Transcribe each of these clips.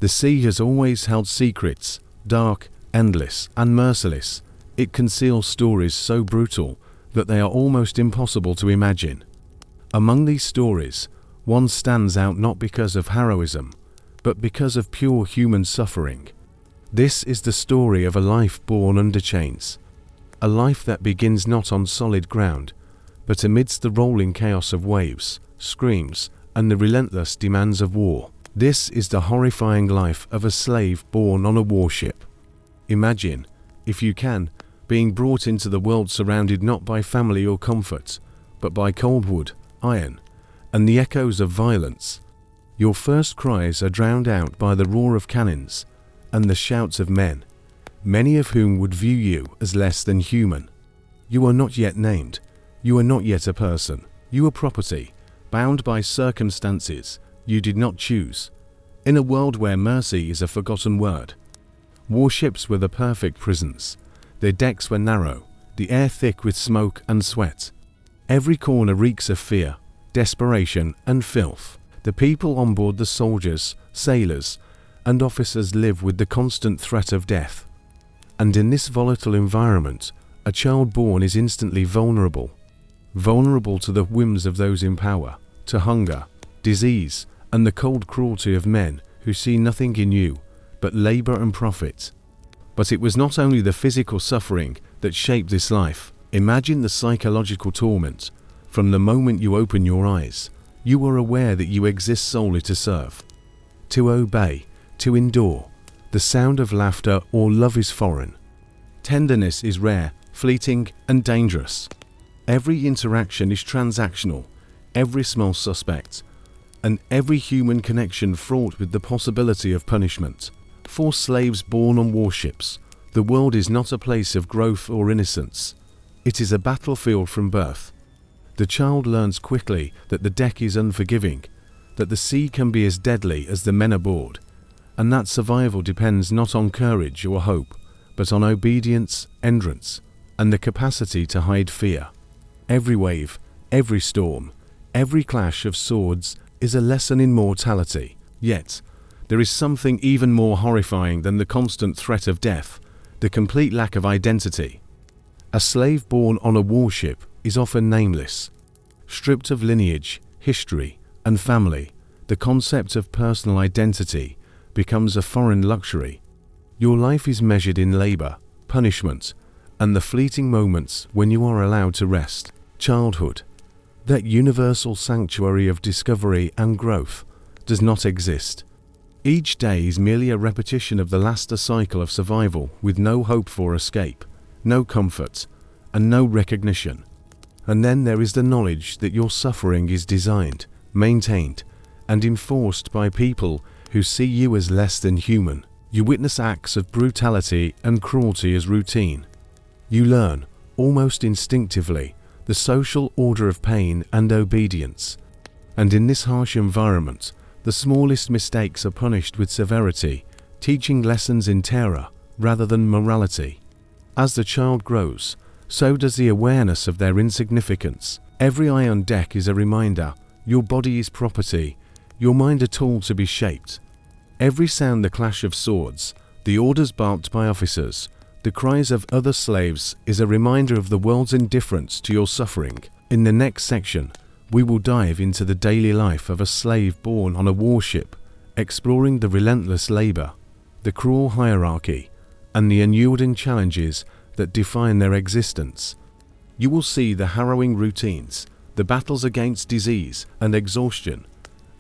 The sea has always held secrets, dark, endless, and merciless. It conceals stories so brutal that they are almost impossible to imagine. Among these stories, one stands out not because of heroism, but because of pure human suffering. This is the story of a life born under chains. A life that begins not on solid ground, but amidst the rolling chaos of waves, screams, and the relentless demands of war. This is the horrifying life of a slave born on a warship. Imagine, if you can, being brought into the world surrounded not by family or comfort, but by cold wood, iron, and the echoes of violence. Your first cries are drowned out by the roar of cannons and the shouts of men, many of whom would view you as less than human. You are not yet named. You are not yet a person. You are property, bound by circumstances you did not choose. In a world where mercy is a forgotten word. Warships were the perfect prisons. Their decks were narrow, the air thick with smoke and sweat. Every corner reeks of fear, desperation, and filth. The people on board, the soldiers, sailors, and officers, live with the constant threat of death. And in this volatile environment, a child born is instantly vulnerable. Vulnerable to the whims of those in power, to hunger, disease, and the cold cruelty of men who see nothing in you but labor and profit. But it was not only the physical suffering that shaped this life. Imagine the psychological torment. From the moment you open your eyes, you are aware that you exist solely to serve, to obey, to endure. The sound of laughter or love is foreign. Tenderness is rare, fleeting, and dangerous. Every interaction is transactional, every smell suspect, and every human connection fraught with the possibility of punishment. For slaves born on warships, the world is not a place of growth or innocence. It is a battlefield from birth. The child learns quickly that the deck is unforgiving, that the sea can be as deadly as the men aboard, and that survival depends not on courage or hope, but on obedience, endurance, and the capacity to hide fear. Every wave, every storm, every clash of swords is a lesson in mortality. Yet, there is something even more horrifying than the constant threat of death, the complete lack of identity. A slave born on a warship is often nameless. Stripped of lineage, history, and family, the concept of personal identity becomes a foreign luxury. Your life is measured in labor, punishment, and the fleeting moments when you are allowed to rest. Childhood, that universal sanctuary of discovery and growth, does not exist. Each day is merely a repetition of the last cycle of survival with no hope for escape, no comfort, and no recognition. And then there is the knowledge that your suffering is designed, maintained, and enforced by people who see you as less than human. You witness acts of brutality and cruelty as routine. You learn, almost instinctively, the social order of pain and obedience. And in this harsh environment, the smallest mistakes are punished with severity, teaching lessons in terror rather than morality. As the child grows, so does the awareness of their insignificance. Every eye on deck is a reminder, your body is property, your mind a tool to be shaped. Every sound, the clash of swords, the orders barked by officers, the cries of other slaves, is a reminder of the world's indifference to your suffering. In the next section, we will dive into the daily life of a slave born on a warship, exploring the relentless labor, the cruel hierarchy, and the unyielding challenges that define their existence. You will see the harrowing routines, the battles against disease and exhaustion,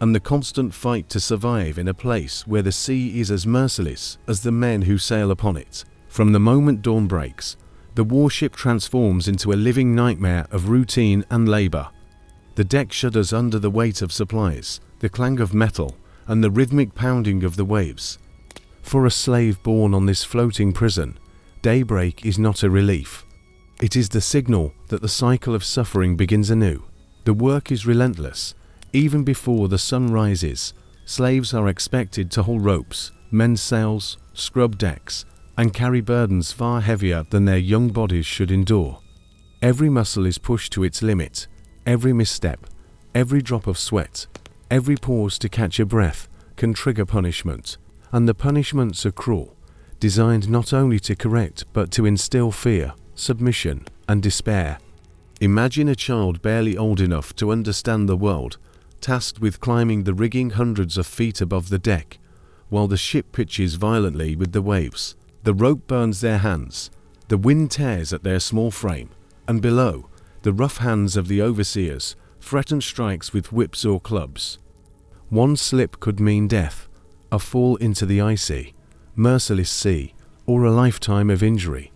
and the constant fight to survive in a place where the sea is as merciless as the men who sail upon it. From the moment dawn breaks, the warship transforms into a living nightmare of routine and labor. The deck shudders under the weight of supplies, the clang of metal, and the rhythmic pounding of the waves. For a slave born on this floating prison, daybreak is not a relief. It is the signal that the cycle of suffering begins anew. The work is relentless. Even before the sun rises, slaves are expected to haul ropes, mend sails, scrub decks, and carry burdens far heavier than their young bodies should endure. Every muscle is pushed to its limit. Every misstep, every drop of sweat, every pause to catch a breath can trigger punishment. and the punishments are cruel, designed not only to correct but to instill fear, submission, and despair. Imagine a child barely old enough to understand the world, tasked with climbing the rigging hundreds of feet above the deck, while the ship pitches violently with the waves. The rope burns their hands, the wind tears at their small frame, and below, the rough hands of the overseers threaten strikes with whips or clubs. One slip could mean death, a fall into the icy, merciless sea, or a lifetime of injury.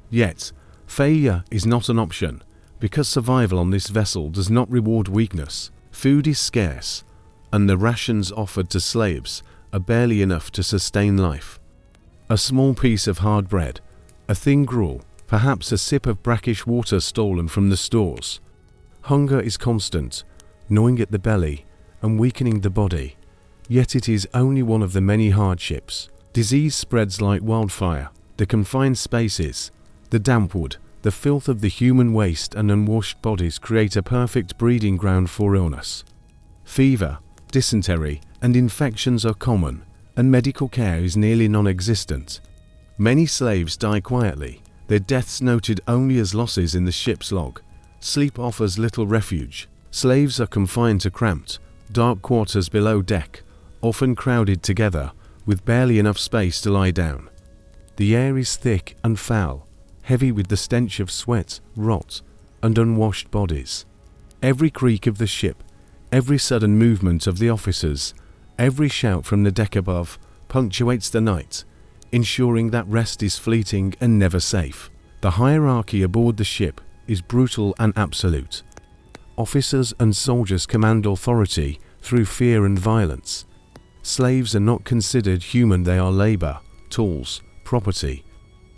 Yet, failure is not an option, because survival on this vessel does not reward weakness. Food is scarce, and the rations offered to slaves are barely enough to sustain life. A small piece of hard bread, a thin gruel, perhaps a sip of brackish water stolen from the stores. Hunger is constant, gnawing at the belly and weakening the body, yet it is only one of the many hardships. Disease spreads like wildfire. The confined spaces, the damp wood, the filth of the human waste and unwashed bodies create a perfect breeding ground for illness. Fever, dysentery, and infections are common, and medical care is nearly non-existent. Many slaves die quietly, their deaths noted only as losses in the ship's log. Sleep offers little refuge. Slaves are confined to cramped, dark quarters below deck, often crowded together, with barely enough space to lie down. The air is thick and foul, heavy with the stench of sweat, rot, and unwashed bodies. Every creak of the ship, every sudden movement of the officers, every shout from the deck above, punctuates the night, ensuring that rest is fleeting and never safe. The hierarchy aboard the ship is brutal and absolute. Officers and soldiers command authority through fear and violence. Slaves are not considered human, they are labor, tools, property.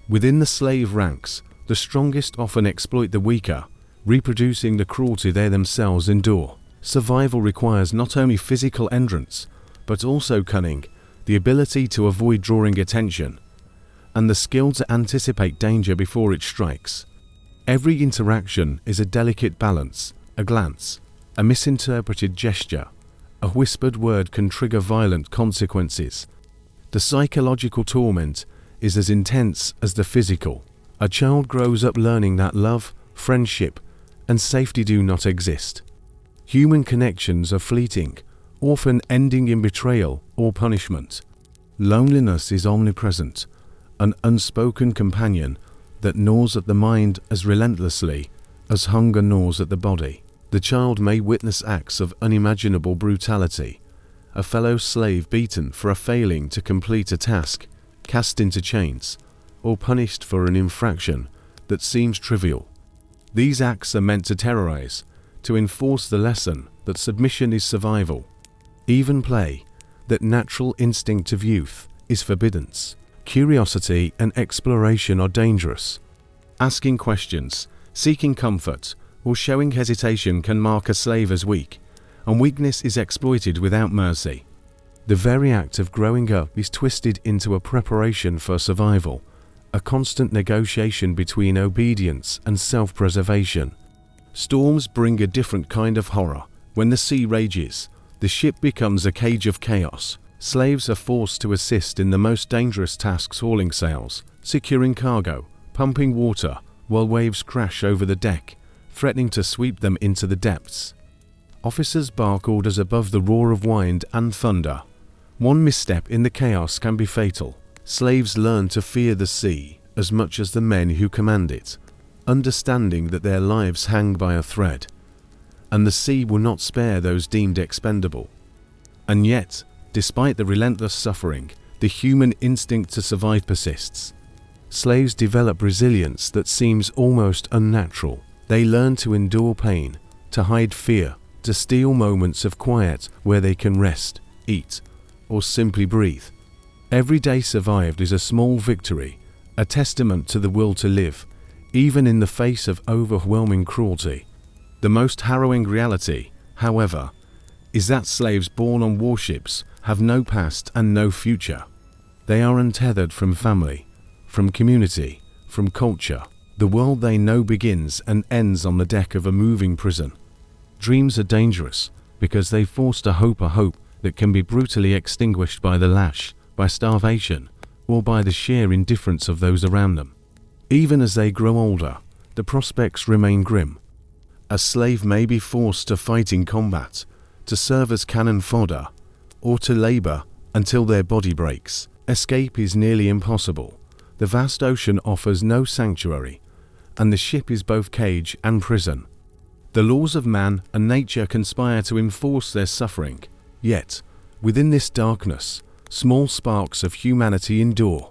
Within the slave ranks, the strongest often exploit the weaker, reproducing the cruelty they themselves endure. Survival requires not only physical endurance, but also cunning, the ability to avoid drawing attention, and the skill to anticipate danger before it strikes. Every interaction is a delicate balance, a glance, a misinterpreted gesture, a whispered word can trigger violent consequences. The psychological torment is as intense as the physical. A child grows up learning that love, friendship, and safety do not exist. Human connections are fleeting, often ending in betrayal or punishment. Loneliness is omnipresent, an unspoken companion that gnaws at the mind as relentlessly as hunger gnaws at the body. The child may witness acts of unimaginable brutality, a fellow slave beaten for failing to complete a task, cast into chains, or punished for an infraction that seems trivial. These acts are meant to terrorize, to enforce the lesson that submission is survival. Even play, that natural instinct of youth, is forbidden. Curiosity and exploration are dangerous. Asking questions, seeking comfort, or showing hesitation can mark a slave as weak, and weakness is exploited without mercy. The very act of growing up is twisted into a preparation for survival, a constant negotiation between obedience and self-preservation. Storms bring a different kind of horror. When the sea rages, the ship becomes a cage of chaos. Slaves are forced to assist in the most dangerous tasks, hauling sails, securing cargo, pumping water, while waves crash over the deck, threatening to sweep them into the depths. Officers bark orders above the roar of wind and thunder. One misstep in the chaos can be fatal. Slaves learn to fear the sea as much as the men who command it, understanding that their lives hang by a thread, and the sea will not spare those deemed expendable. And yet, despite the relentless suffering, the human instinct to survive persists. Slaves develop resilience that seems almost unnatural. They learn to endure pain, to hide fear, to steal moments of quiet where they can rest, eat, or simply breathe. Every day survived is a small victory, a testament to the will to live, even in the face of overwhelming cruelty. The most harrowing reality, however, is that slaves born on warships have no past and no future. They are untethered from family, from community, from culture. The world they know begins and ends on the deck of a moving prison. Dreams are dangerous because they foster a hope that can be brutally extinguished by the lash, by starvation, or by the sheer indifference of those around them. Even as they grow older, the prospects remain grim. A slave may be forced to fight in combat, to serve as cannon fodder, or to labor until their body breaks. Escape is nearly impossible. The vast ocean offers no sanctuary, and the ship is both cage and prison. The laws of man and nature conspire to enforce their suffering, yet, within this darkness, small sparks of humanity endure.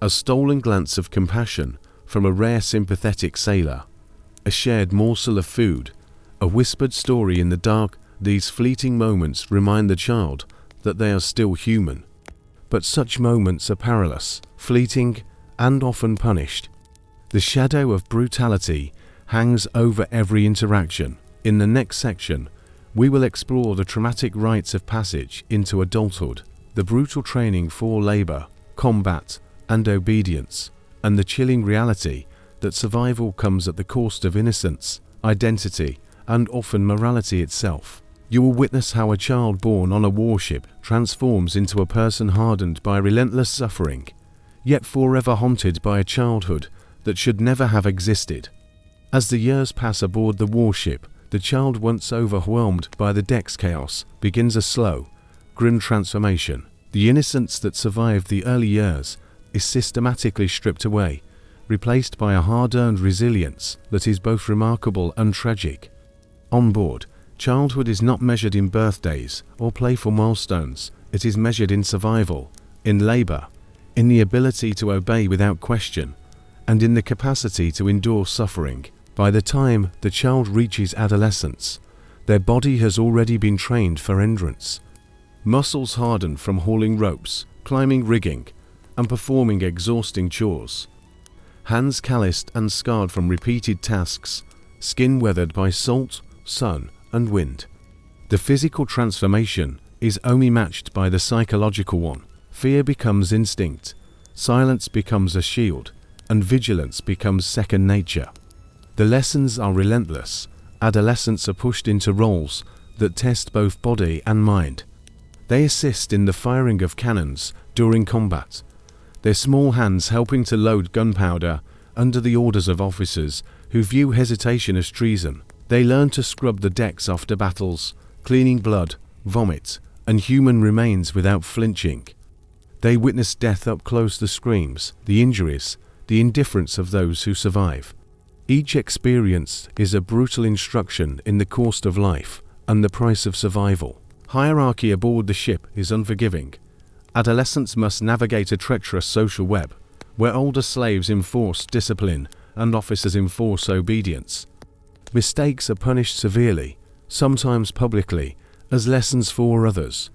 A stolen glance of compassion from a rare sympathetic sailor, a shared morsel of food, a whispered story in the dark, these fleeting moments remind the child that they are still human. But such moments are perilous, fleeting, and often punished. The shadow of brutality hangs over every interaction. In the next section, we will explore the traumatic rites of passage into adulthood, the brutal training for labor, combat, and obedience, and the chilling reality that survival comes at the cost of innocence, identity, and often morality itself. You will witness how a child born on a warship transforms into a person hardened by relentless suffering, yet forever haunted by a childhood that should never have existed. As the years pass aboard the warship, the child once overwhelmed by the deck's chaos begins a slow, grim transformation. The innocence that survived the early years is systematically stripped away, replaced by a hard-earned resilience that is both remarkable and tragic. On board, childhood is not measured in birthdays or playful milestones. It is measured in survival, in labor, in the ability to obey without question, and in the capacity to endure suffering. By the time the child reaches adolescence, their body has already been trained for endurance. Muscles harden from hauling ropes, climbing rigging, and performing exhausting chores. Hands calloused and scarred from repeated tasks, skin weathered by salt, sun, and wind. The physical transformation is only matched by the psychological one. Fear becomes instinct, silence becomes a shield, and vigilance becomes second nature. The lessons are relentless. Adolescents are pushed into roles that test both body and mind. They assist in the firing of cannons during combat, their small hands helping to load gunpowder under the orders of officers who view hesitation as treason. They learn to scrub the decks after battles, cleaning blood, vomit, and human remains without flinching. They witness death up close, the screams, the injuries, the indifference of those who survive. Each experience is a brutal instruction in the cost of life and the price of survival. Hierarchy aboard the ship is unforgiving. Adolescents must navigate a treacherous social web, where older slaves enforce discipline and officers enforce obedience. Mistakes are punished severely, sometimes publicly, as lessons for others.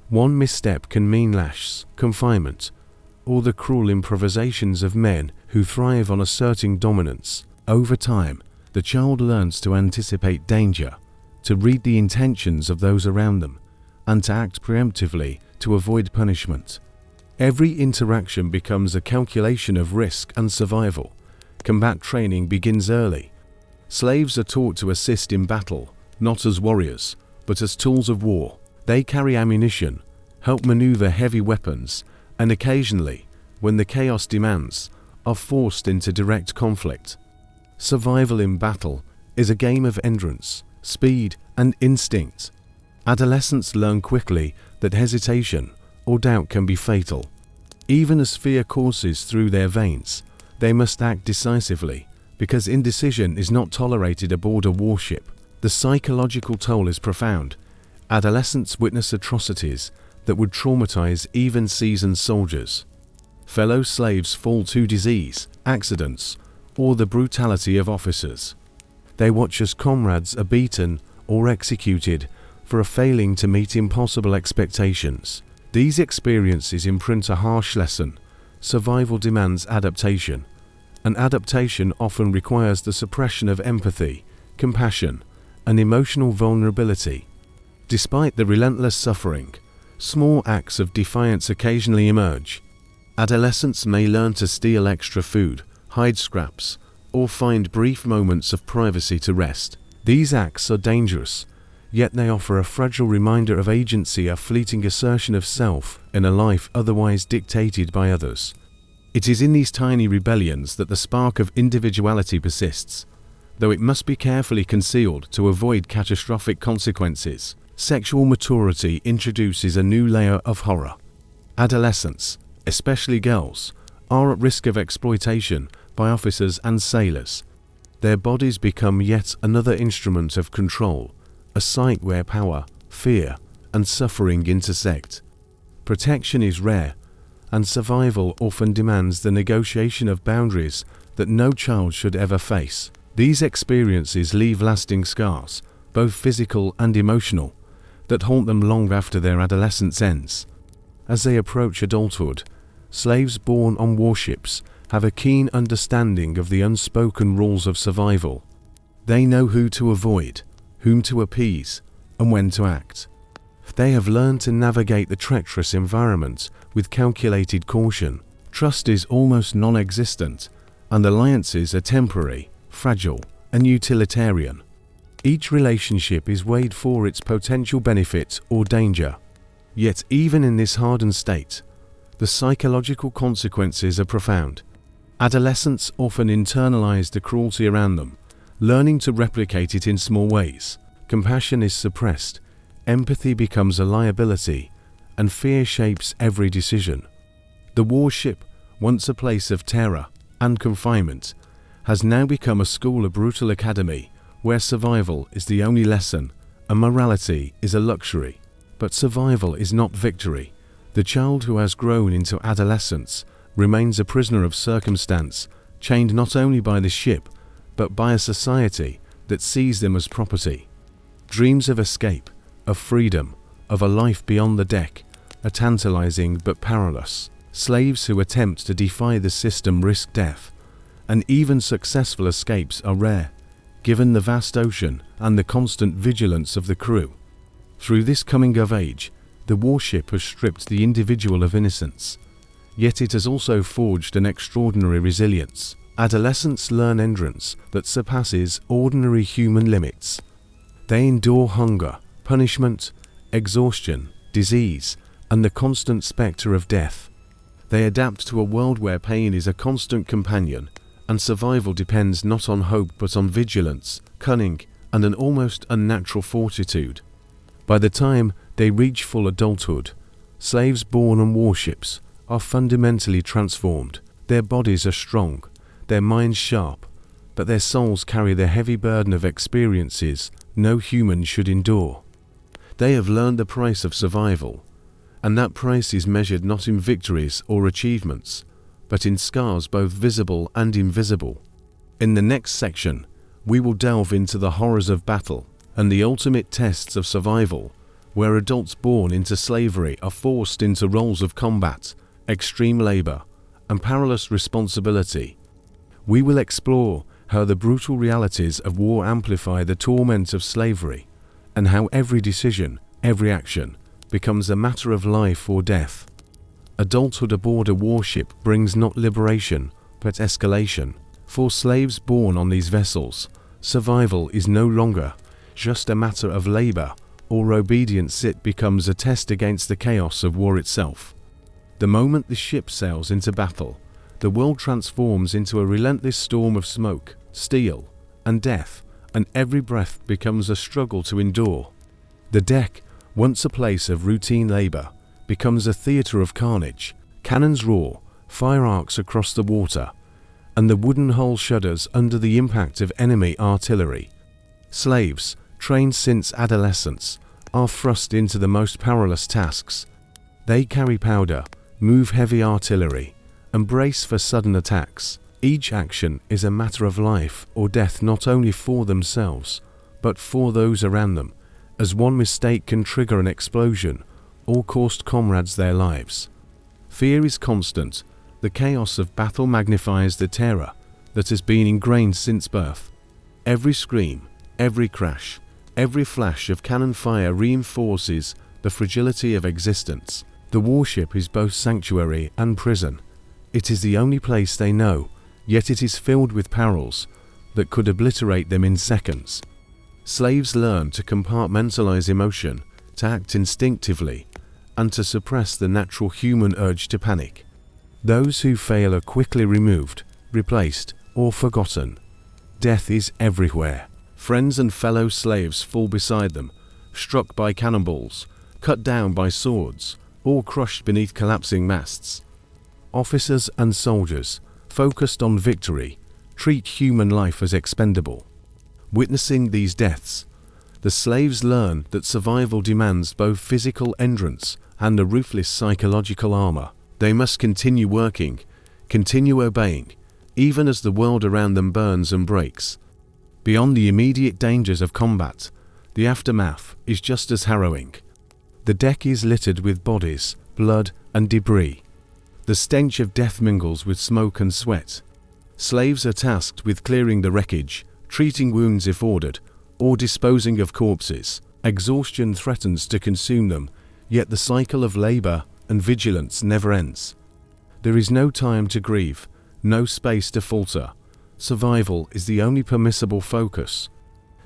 One misstep can mean lashes, confinement, or the cruel improvisations of men who thrive on asserting dominance. Over time, the child learns to anticipate danger, to read the intentions of those around them, and to act preemptively to avoid punishment. Every interaction becomes a calculation of risk and survival. Combat training begins early. Slaves are taught to assist in battle, not as warriors, but as tools of war. They carry ammunition, help maneuver heavy weapons, and occasionally, when the chaos demands, are forced into direct conflict. Survival in battle is a game of endurance, speed, and instinct. Adolescents learn quickly that hesitation or doubt can be fatal. Even as fear courses through their veins, they must act decisively, because indecision is not tolerated aboard a warship. The psychological toll is profound. Adolescents witness atrocities that would traumatize even seasoned soldiers. Fellow slaves fall to disease, accidents, or the brutality of officers. They watch as comrades are beaten or executed for failing to meet impossible expectations. These experiences imprint a harsh lesson. Survival demands adaptation, and adaptation often requires the suppression of empathy, compassion, and emotional vulnerability. Despite the relentless suffering, small acts of defiance occasionally emerge. Adolescents may learn to steal extra food, hide scraps, or find brief moments of privacy to rest. These acts are dangerous, yet they offer a fragile reminder of agency, a fleeting assertion of self in a life otherwise dictated by others. It is in these tiny rebellions that the spark of individuality persists, though it must be carefully concealed to avoid catastrophic consequences. Sexual maturity introduces a new layer of horror. Adolescents, especially girls, are at risk of exploitation by officers and sailors. Their bodies become yet another instrument of control, a site where power, fear, and suffering intersect. Protection is rare, and survival often demands the negotiation of boundaries that no child should ever face. These experiences leave lasting scars, both physical and emotional, that haunt them long after their adolescence ends. As they approach adulthood, slaves born on warships have a keen understanding of the unspoken rules of survival. They know who to avoid, whom to appease, and when to act. They have learned to navigate the treacherous environment with calculated caution. Trust is almost non-existent, and alliances are temporary, fragile, and utilitarian. Each relationship is weighed for its potential benefit or danger. Yet even in this hardened state, the psychological consequences are profound. Adolescents often internalize the cruelty around them, learning to replicate it in small ways. Compassion is suppressed, empathy becomes a liability, and fear shapes every decision. The warship, once a place of terror and confinement, has now become a school, a brutal academy, where survival is the only lesson and morality is a luxury. But survival is not victory. The child who has grown into adolescence remains a prisoner of circumstance, chained not only by the ship, but by a society that sees them as property. Dreams of escape, of freedom, of a life beyond the deck are tantalizing but powerless. Slaves who attempt to defy the system risk death, and even successful escapes are rare, given the vast ocean and the constant vigilance of the crew. Through this coming of age, the warship has stripped the individual of innocence, yet it has also forged an extraordinary resilience. Adolescents learn endurance that surpasses ordinary human limits. They endure hunger, punishment, exhaustion, disease, and the constant spectre of death. They adapt to a world where pain is a constant companion, and survival depends not on hope but on vigilance, cunning, and an almost unnatural fortitude. By the time they reach full adulthood, slaves born on warships are fundamentally transformed. Their bodies are strong, their minds sharp, but their souls carry the heavy burden of experiences no human should endure. They have learned the price of survival, and that price is measured not in victories or achievements, but in scars both visible and invisible. In the next section, we will delve into the horrors of battle and the ultimate tests of survival, where adults born into slavery are forced into roles of combat, extreme labor, and perilous responsibility. We will explore how the brutal realities of war amplify the torment of slavery, and how every decision, every action, becomes a matter of life or death. Adulthood aboard a warship brings not liberation, but escalation. For slaves born on these vessels, survival is no longer just a matter of labor or obedience, it becomes a test against the chaos of war itself. The moment the ship sails into battle, the world transforms into a relentless storm of smoke, steel, and death, and every breath becomes a struggle to endure. The deck, once a place of routine labor, becomes a theater of carnage. Cannons roar, fire arcs across the water, and the wooden hull shudders under the impact of enemy artillery. Slaves, trained since adolescence, are thrust into the most perilous tasks. They carry powder, move heavy artillery, and brace for sudden attacks. Each action is a matter of life or death, not only for themselves, but for those around them, as one mistake can trigger an explosion or cost comrades their lives. Fear is constant. The chaos of battle magnifies the terror that has been ingrained since birth. Every scream, every crash, every flash of cannon fire reinforces the fragility of existence. The warship is both sanctuary and prison. It is the only place they know, yet it is filled with perils that could obliterate them in seconds. Slaves learn to compartmentalize emotion, to act instinctively, and to suppress the natural human urge to panic. Those who fail are quickly removed, replaced, or forgotten. Death is everywhere. Friends and fellow slaves fall beside them, struck by cannonballs, cut down by swords, or crushed beneath collapsing masts. Officers and soldiers, focused on victory, treat human life as expendable. Witnessing these deaths, the slaves learn that survival demands both physical endurance and a ruthless psychological armor. They must continue working, continue obeying, even as the world around them burns and breaks. Beyond the immediate dangers of combat, the aftermath is just as harrowing. The deck is littered with bodies, blood, and debris. The stench of death mingles with smoke and sweat. Slaves are tasked with clearing the wreckage, treating wounds if ordered, or disposing of corpses. Exhaustion threatens to consume them, yet the cycle of labor and vigilance never ends. There is no time to grieve, no space to falter. Survival is the only permissible focus.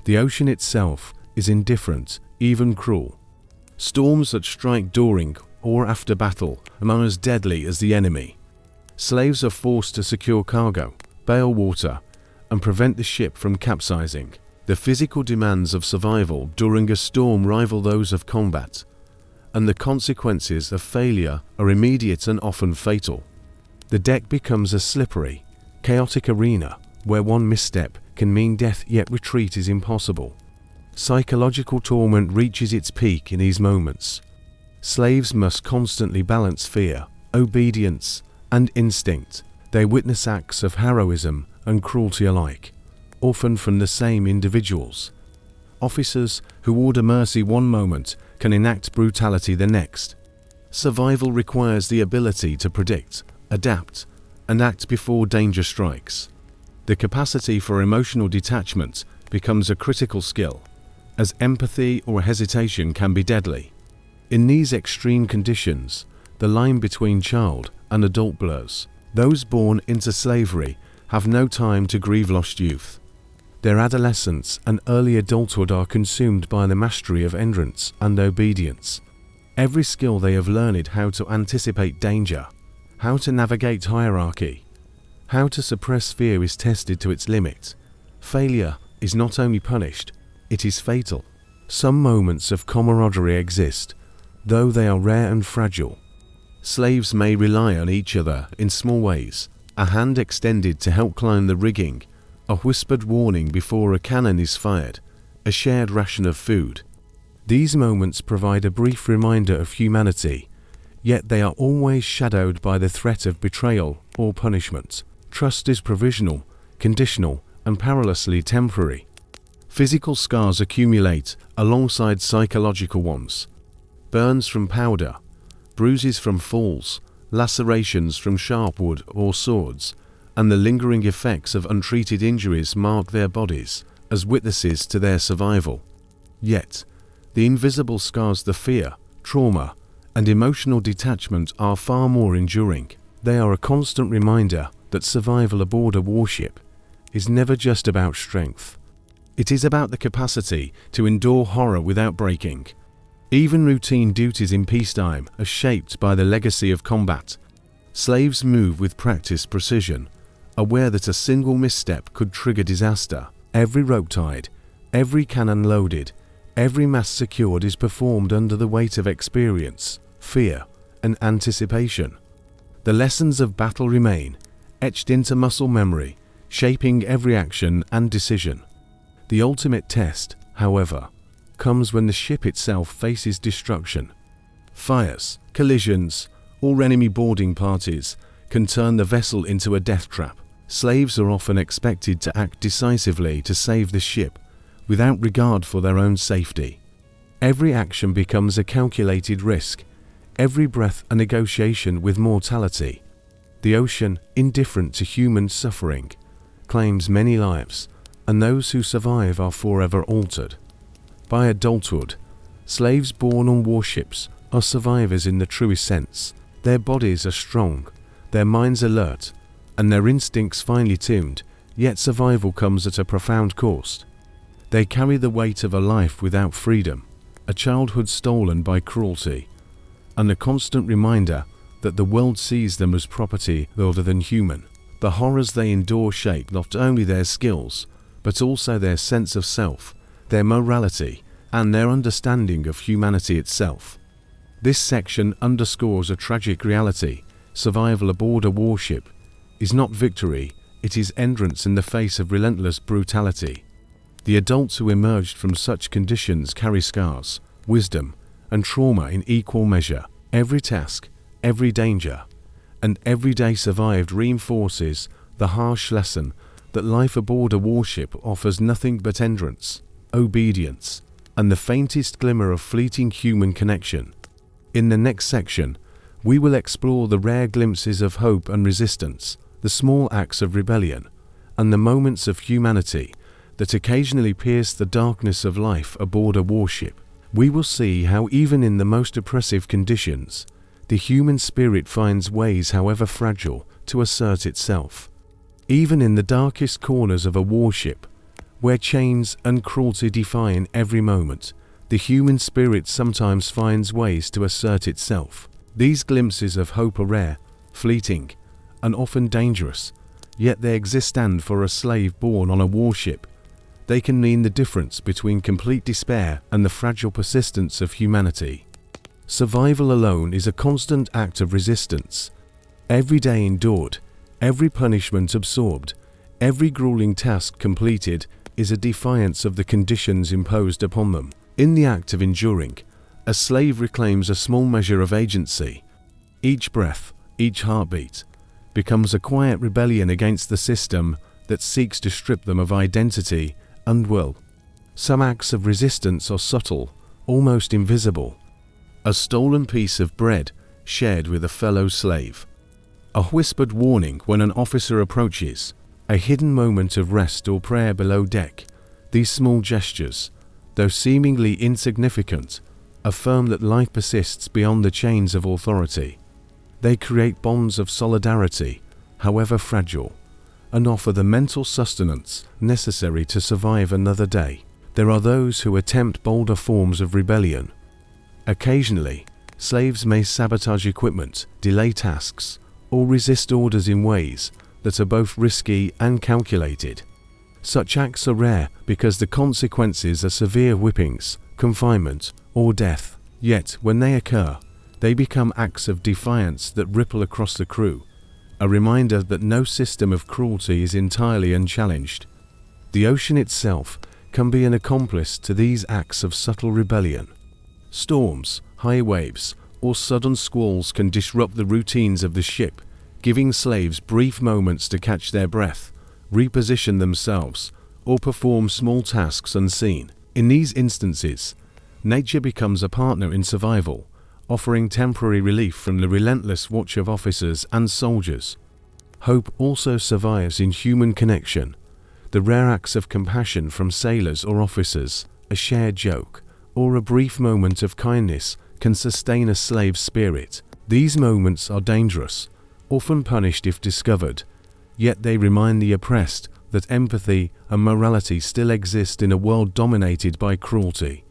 The ocean itself is indifferent, even cruel. Storms that strike during or after battle are as deadly as the enemy. Slaves are forced to secure cargo, bail water, and prevent the ship from capsizing. The physical demands of survival during a storm rival those of combat, and the consequences of failure are immediate and often fatal. The deck becomes a slippery, chaotic arena where one misstep can mean death, yet retreat is impossible. Psychological torment reaches its peak in these moments. Slaves must constantly balance fear, obedience, and instinct. They witness acts of heroism and cruelty alike, often from the same individuals. Officers who order mercy one moment can enact brutality the next. Survival requires the ability to predict, adapt, and act before danger strikes. The capacity for emotional detachment becomes a critical skill, as empathy or hesitation can be deadly. In these extreme conditions, the line between child and adult blurs. Those born into slavery have no time to grieve lost youth. Their adolescence and early adulthood are consumed by the mastery of endurance and obedience. Every skill they have learned how to anticipate danger, how to navigate hierarchy, how to suppress fear is tested to its limit. Failure is not only punished, it is fatal. Some moments of camaraderie exist, though they are rare and fragile. Slaves may rely on each other in small ways, a hand extended to help climb the rigging, a whispered warning before a cannon is fired, a shared ration of food. These moments provide a brief reminder of humanity, yet they are always shadowed by the threat of betrayal or punishment. Trust is provisional, conditional, and perilously temporary. Physical scars accumulate alongside psychological ones. Burns from powder, bruises from falls, lacerations from sharp wood or swords, and the lingering effects of untreated injuries mark their bodies as witnesses to their survival. Yet, the invisible scars, the fear, trauma, and emotional detachment are far more enduring. They are a constant reminder that survival aboard a warship is never just about strength. It is about the capacity to endure horror without breaking. Even routine duties in peacetime are shaped by the legacy of combat. Slaves move with practiced precision, aware that a single misstep could trigger disaster. Every rope tied, every cannon loaded, every mast secured is performed under the weight of experience, fear, and anticipation. The lessons of battle remain, etched into muscle memory, shaping every action and decision. The ultimate test, however, comes when the ship itself faces destruction. Fires, collisions, or enemy boarding parties can turn the vessel into a death trap. Slaves are often expected to act decisively to save the ship, without regard for their own safety. Every action becomes a calculated risk, every breath a negotiation with mortality. The ocean, indifferent to human suffering, claims many lives, and those who survive are forever altered. By adulthood, slaves born on warships are survivors in the truest sense. Their bodies are strong, their minds alert, and their instincts finely tuned, yet survival comes at a profound cost. They carry the weight of a life without freedom, a childhood stolen by cruelty, and a constant reminder that the world sees them as property rather than human. The horrors they endure shape not only their skills, but also their sense of self, their morality, and their understanding of humanity itself. This section underscores a tragic reality. Survival aboard a warship is not victory, it is endurance in the face of relentless brutality. The adults who emerged from such conditions carry scars, wisdom, and trauma in equal measure. Every task, every danger, and every day survived reinforces the harsh lesson that life aboard a warship offers nothing but endurance, obedience, and the faintest glimmer of fleeting human connection. In the next section, we will explore the rare glimpses of hope and resistance, the small acts of rebellion, and the moments of humanity that occasionally pierce the darkness of life aboard a warship. We will see how even in the most oppressive conditions, the human spirit finds ways, however fragile, to assert itself. Even in the darkest corners of a warship, where chains and cruelty define every moment, the human spirit sometimes finds ways to assert itself. These glimpses of hope are rare, fleeting, and often dangerous, yet they exist, and for a slave born on a warship, they can mean the difference between complete despair and the fragile persistence of humanity. Survival alone is a constant act of resistance. Every day endured, every punishment absorbed, every grueling task completed is a defiance of the conditions imposed upon them. In the act of enduring, a slave reclaims a small measure of agency. Each breath, each heartbeat, becomes a quiet rebellion against the system that seeks to strip them of identity and will. Some acts of resistance are subtle, almost invisible. A stolen piece of bread shared with a fellow slave, a whispered warning when an officer approaches, a hidden moment of rest or prayer below deck. These small gestures, though seemingly insignificant, affirm that life persists beyond the chains of authority. They create bonds of solidarity, however fragile, and offer the mental sustenance necessary to survive another day. There are those who attempt bolder forms of rebellion. Occasionally, slaves may sabotage equipment, delay tasks, or resist orders in ways that are both risky and calculated. Such acts are rare because the consequences are severe whippings, confinement, or death. Yet, when they occur, they become acts of defiance that ripple across the crew, a reminder that no system of cruelty is entirely unchallenged. The ocean itself can be an accomplice to these acts of subtle rebellion. Storms, high waves, or sudden squalls can disrupt the routines of the ship, giving slaves brief moments to catch their breath, reposition themselves, or perform small tasks unseen. In these instances, nature becomes a partner in survival, offering temporary relief from the relentless watch of officers and soldiers. Hope also survives in human connection. The rare acts of compassion from sailors or officers, a shared joke, or a brief moment of kindness can sustain a slave's spirit. These moments are dangerous, often punished if discovered, yet they remind the oppressed that empathy and morality still exist in a world dominated by cruelty.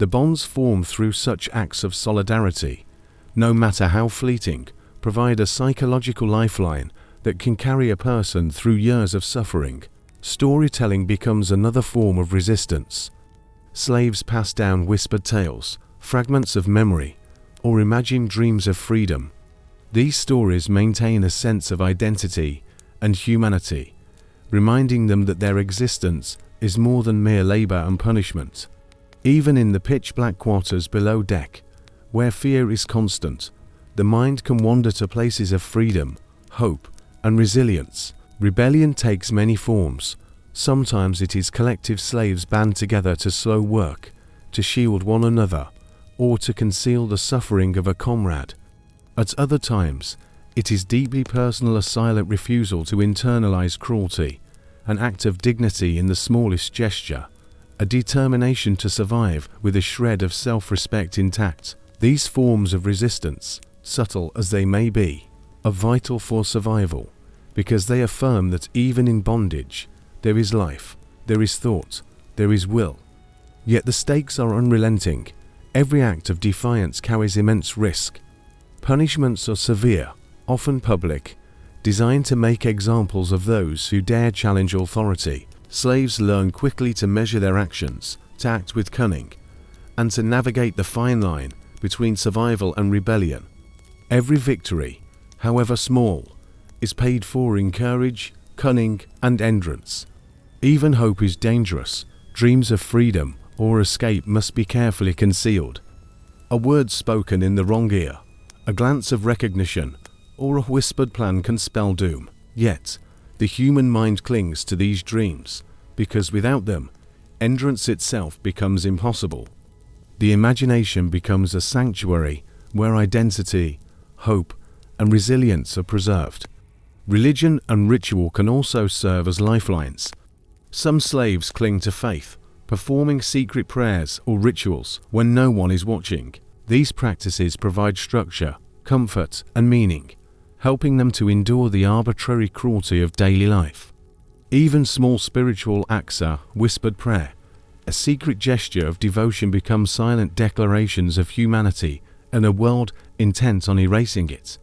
The bonds formed through such acts of solidarity, no matter how fleeting, provide a psychological lifeline that can carry a person through years of suffering. Storytelling becomes another form of resistance. Slaves pass down whispered tales, fragments of memory, or imagined dreams of freedom. These stories maintain a sense of identity and humanity, reminding them that their existence is more than mere labor and punishment. Even in the pitch-black quarters below deck, where fear is constant, the mind can wander to places of freedom, hope, and resilience. Rebellion takes many forms. Sometimes it is collective slaves band together to slow work, to shield one another, or to conceal the suffering of a comrade. At other times, it is deeply personal, a silent refusal to internalize cruelty, an act of dignity in the smallest gesture, a determination to survive with a shred of self-respect intact. These forms of resistance, subtle as they may be, are vital for survival, because they affirm that even in bondage, there is life, there is thought, there is will. Yet the stakes are unrelenting. Every act of defiance carries immense risk. Punishments are severe, often public, designed to make examples of those who dare challenge authority. Slaves learn quickly to measure their actions, to act with cunning, and to navigate the fine line between survival and rebellion. Every victory, however small, is paid for in courage, cunning, and endurance. Even hope is dangerous. Dreams of freedom or escape must be carefully concealed. A word spoken in the wrong ear, a glance of recognition, or a whispered plan can spell doom. Yet, the human mind clings to these dreams, because without them, endurance itself becomes impossible. The imagination becomes a sanctuary where identity, hope, and resilience are preserved. Religion and ritual can also serve as lifelines. Some slaves cling to faith, performing secret prayers or rituals when no one is watching. These practices provide structure, comfort, and meaning, helping them to endure the arbitrary cruelty of daily life. Even small spiritual acts are whispered prayer. A secret gesture of devotion becomes silent declarations of humanity in a world intent on erasing it.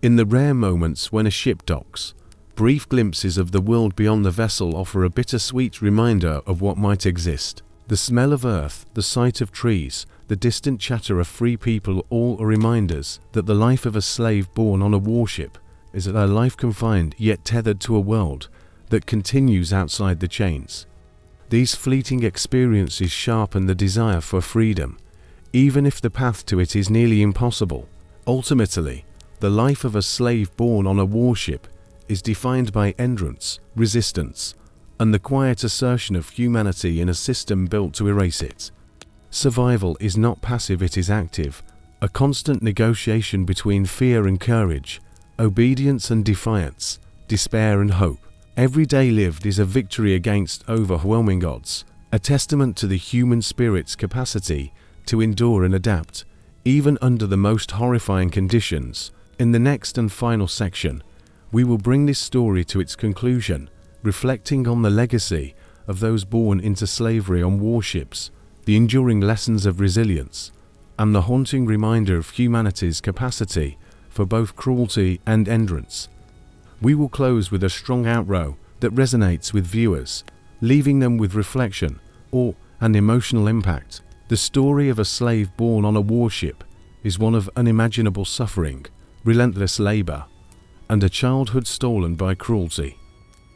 In the rare moments when a ship docks, brief glimpses of the world beyond the vessel offer a bittersweet reminder of what might exist. The smell of earth, the sight of trees, the distant chatter of free people all are reminders that the life of a slave born on a warship is a life confined yet tethered to a world that continues outside the chains. These fleeting experiences sharpen the desire for freedom, even if the path to it is nearly impossible. Ultimately, the life of a slave born on a warship is defined by endurance, resistance, and the quiet assertion of humanity in a system built to erase it. Survival is not passive, it is active, a constant negotiation between fear and courage, obedience and defiance, despair and hope. Every day lived is a victory against overwhelming odds, a testament to the human spirit's capacity to endure and adapt, even under the most horrifying conditions. In the next and final section, we will bring this story to its conclusion, reflecting on the legacy of those born into slavery on warships, the enduring lessons of resilience, and the haunting reminder of humanity's capacity for both cruelty and endurance. We will close with a strong outro that resonates with viewers, leaving them with reflection or an emotional impact. The story of a slave born on a warship is one of unimaginable suffering, relentless labor, and a childhood stolen by cruelty.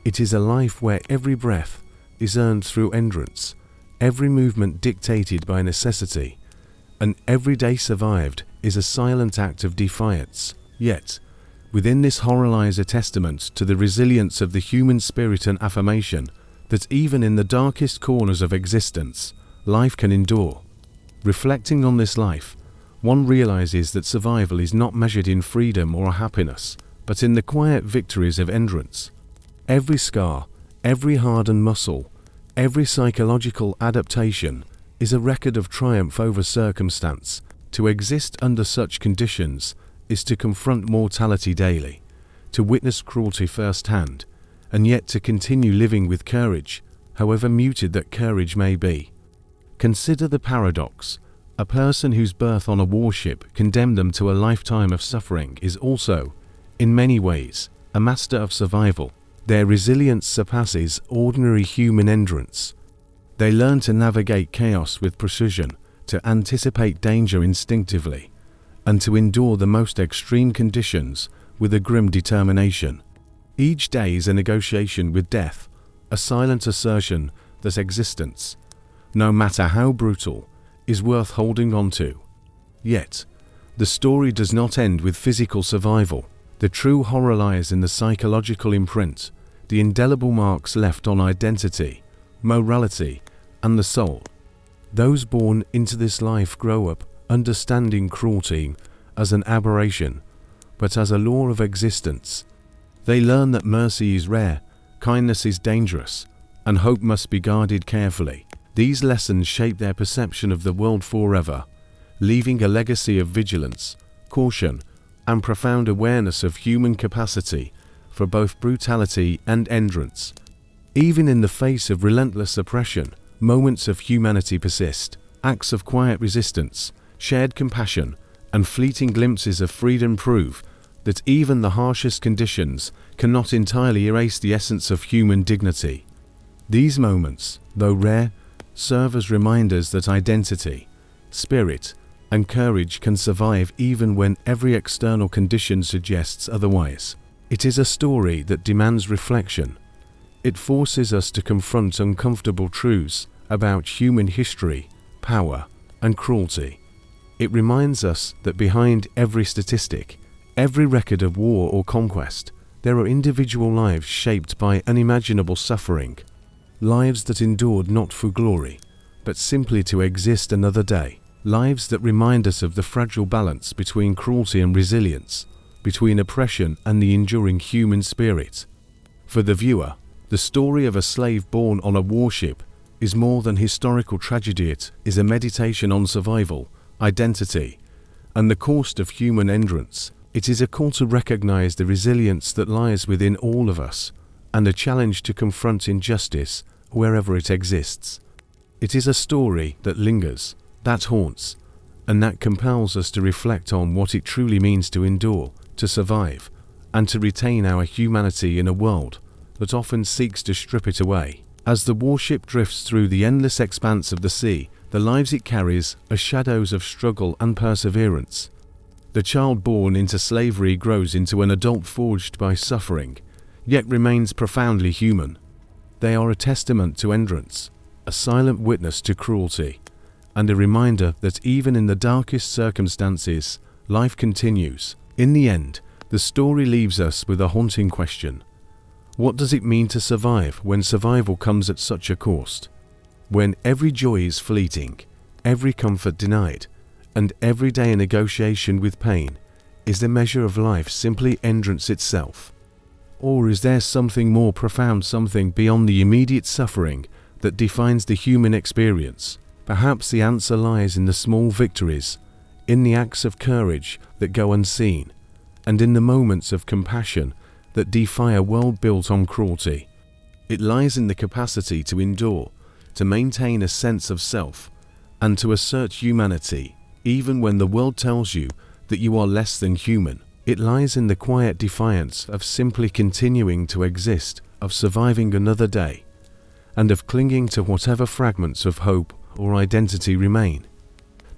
It is a life where every breath is earned through endurance, every movement dictated by necessity, and every day survived is a silent act of defiance. Yet, within this horror lies a testament to the resilience of the human spirit and affirmation that even in the darkest corners of existence, life can endure. Reflecting on this life, one realizes that survival is not measured in freedom or happiness, but in the quiet victories of endurance. Every scar, every hardened muscle, every psychological adaptation is a record of triumph over circumstance. To exist under such conditions is to confront mortality daily, to witness cruelty firsthand, and yet to continue living with courage, however muted that courage may be. Consider the paradox. A person whose birth on a warship condemned them to a lifetime of suffering is also, in many ways, a master of survival. Their resilience surpasses ordinary human endurance. They learn to navigate chaos with precision, to anticipate danger instinctively, and to endure the most extreme conditions with a grim determination. Each day is a negotiation with death, a silent assertion that existence, no matter how brutal, is worth holding on to. Yet, the story does not end with physical survival. The true horror lies in the psychological imprint, the indelible marks left on identity, morality, and the soul. Those born into this life grow up understanding cruelty as an aberration, but as a law of existence. They learn that mercy is rare, kindness is dangerous, and hope must be guarded carefully. These lessons shape their perception of the world forever, leaving a legacy of vigilance, caution, and profound awareness of human capacity for both brutality and endurance. Even in the face of relentless oppression, moments of humanity persist, acts of quiet resistance, shared compassion, and fleeting glimpses of freedom prove that even the harshest conditions cannot entirely erase the essence of human dignity. These moments, though rare, serve as reminders that identity, spirit, and courage can survive even when every external condition suggests otherwise. It is a story that demands reflection. It forces us to confront uncomfortable truths about human history, power, and cruelty. It reminds us that behind every statistic, every record of war or conquest, there are individual lives shaped by unimaginable suffering, lives that endured not for glory, but simply to exist another day, lives that remind us of the fragile balance between cruelty and resilience, between oppression and the enduring human spirit. For the viewer, the story of a slave born on a warship is more than historical tragedy. It is a meditation on survival, identity, and the cost of human endurance. It is a call to recognize the resilience that lies within all of us, and a challenge to confront injustice wherever it exists. It is a story that lingers, that haunts, and that compels us to reflect on what it truly means to endure, to survive, and to retain our humanity in a world that often seeks to strip it away. As the warship drifts through the endless expanse of the sea, the lives it carries are shadows of struggle and perseverance. The child born into slavery grows into an adult forged by suffering, yet remains profoundly human. They are a testament to endurance, a silent witness to cruelty, and a reminder that even in the darkest circumstances, life continues. In the end, the story leaves us with a haunting question. What does it mean to survive when survival comes at such a cost? When every joy is fleeting, every comfort denied, and every day a negotiation with pain, is the measure of life simply endurance itself? Or is there something more profound, something beyond the immediate suffering that defines the human experience? Perhaps the answer lies in the small victories, in the acts of courage that go unseen, and in the moments of compassion that defy a world built on cruelty. It lies in the capacity to endure, to maintain a sense of self, and to assert humanity, even when the world tells you that you are less than human. It lies in the quiet defiance of simply continuing to exist, of surviving another day, and of clinging to whatever fragments of hope or identity remain.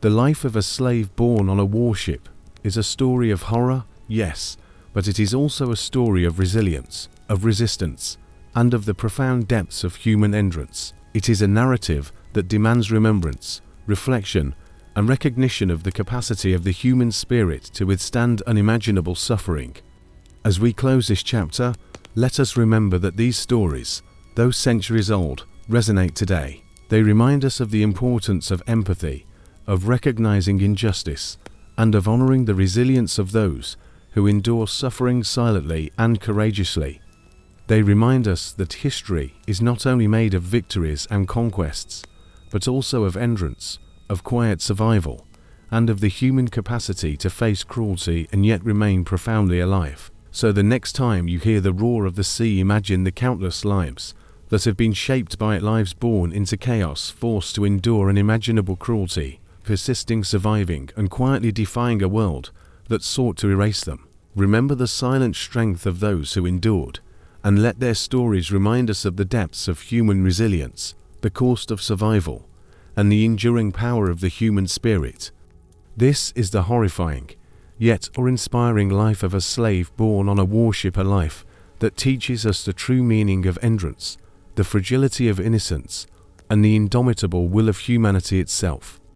The life of a slave born on a warship is a story of horror, yes, but it is also a story of resilience, of resistance, and of the profound depths of human endurance. It is a narrative that demands remembrance, reflection, and recognition of the capacity of the human spirit to withstand unimaginable suffering. As we close this chapter, let us remember that these stories, though centuries old, resonate today. They remind us of the importance of empathy, of recognizing injustice, and of honoring the resilience of those who endure suffering silently and courageously. They remind us that history is not only made of victories and conquests, but also of endurance, of quiet survival, and of the human capacity to face cruelty and yet remain profoundly alive. So the next time you hear the roar of the sea, imagine the countless lives that have been shaped by it, lives born into chaos, forced to endure unimaginable cruelty, persisting, surviving, and quietly defying a world that sought to erase them. Remember the silent strength of those who endured, and let their stories remind us of the depths of human resilience, the cost of survival, and the enduring power of the human spirit. This is the horrifying, yet inspiring life of a slave born on a warship, a life that teaches us the true meaning of endurance, the fragility of innocence, and the indomitable will of humanity itself.